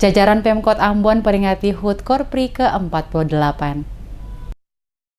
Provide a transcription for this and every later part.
Jajaran Pemkot Ambon peringati HUT Korpri ke-48.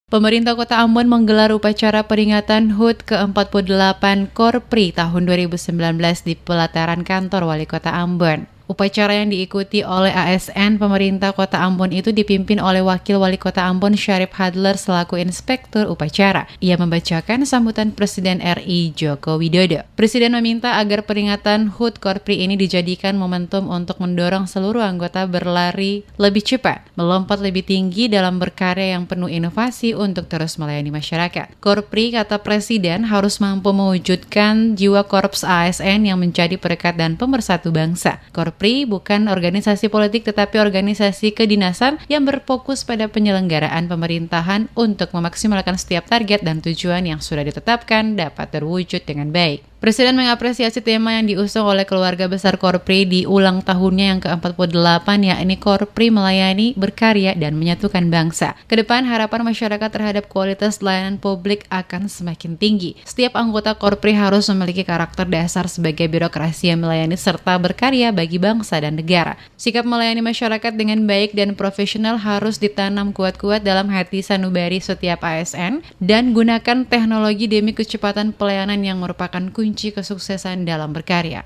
Pemerintah Kota Ambon menggelar upacara peringatan HUT ke-48 Korpri tahun 2019 di pelataran kantor Wali Kota Ambon. Upacara yang diikuti oleh ASN pemerintah Kota Ambon itu dipimpin oleh Wakil Wali Kota Ambon Syarif Hadler selaku inspektur upacara. Ia membacakan sambutan Presiden RI Joko Widodo. Presiden meminta agar peringatan HUT Korpri ini dijadikan momentum untuk mendorong seluruh anggota berlari lebih cepat, melompat lebih tinggi dalam berkarya yang penuh inovasi untuk terus melayani masyarakat. Korpri, kata Presiden, harus mampu mewujudkan jiwa korps ASN yang menjadi perekat dan pemersatu bangsa. Korpri bukan organisasi politik tetapi organisasi kedinasan yang berfokus pada penyelenggaraan pemerintahan untuk memaksimalkan setiap target dan tujuan yang sudah ditetapkan dapat terwujud dengan baik. Presiden mengapresiasi tema yang diusung oleh keluarga besar Korpri di ulang tahunnya yang ke-48, yakni Korpri melayani, berkarya, dan menyatukan bangsa. Kedepan harapan masyarakat terhadap kualitas layanan publik akan semakin tinggi. Setiap anggota Korpri harus memiliki karakter dasar sebagai birokrasi yang melayani serta berkarya bagi bangsa dan negara. Sikap melayani masyarakat dengan baik dan profesional harus ditanam kuat-kuat dalam hati sanubari setiap ASN dan gunakan teknologi demi kecepatan pelayanan yang merupakan kunci kesuksesan dalam berkarya.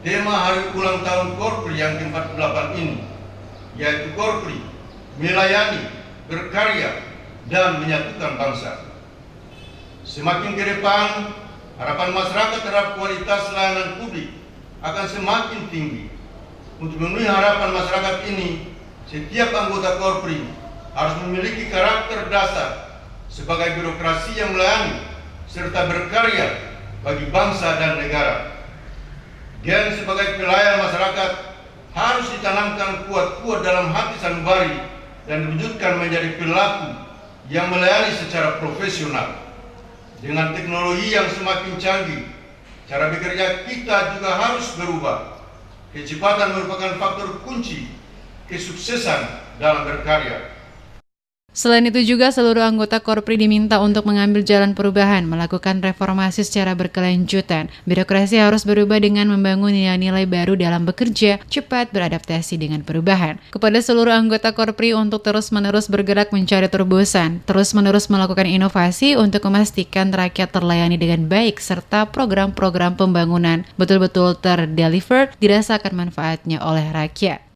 Tema hari ulang tahun Korpri yang ke-48 ini, yaitu Korpri melayani, berkarya, dan menyatukan bangsa. Semakin ke depan, harapan masyarakat terhadap kualitas layanan publik akan semakin tinggi. Untuk memenuhi harapan masyarakat ini, setiap anggota Korpri harus memiliki karakter dasar sebagai birokrasi yang melayani serta berkarya bagi bangsa dan negara. Dan sebagai pelayan masyarakat harus ditanamkan kuat-kuat dalam hati sanubari dan diwujudkan menjadi pelaku yang melayani secara profesional. Dengan teknologi yang semakin canggih, cara bekerja kita juga harus berubah. Kecepatan merupakan faktor kunci kesuksesan dalam berkarya. Selain itu juga seluruh anggota Korpri diminta untuk mengambil jalan perubahan, melakukan reformasi secara berkelanjutan. Birokrasi harus berubah dengan membangun nilai-nilai baru dalam bekerja, cepat beradaptasi dengan perubahan. Kepada seluruh anggota Korpri untuk terus-menerus bergerak mencari terobosan, terus-menerus melakukan inovasi untuk memastikan rakyat terlayani dengan baik, serta program-program pembangunan betul-betul terdeliver, dirasakan manfaatnya oleh rakyat.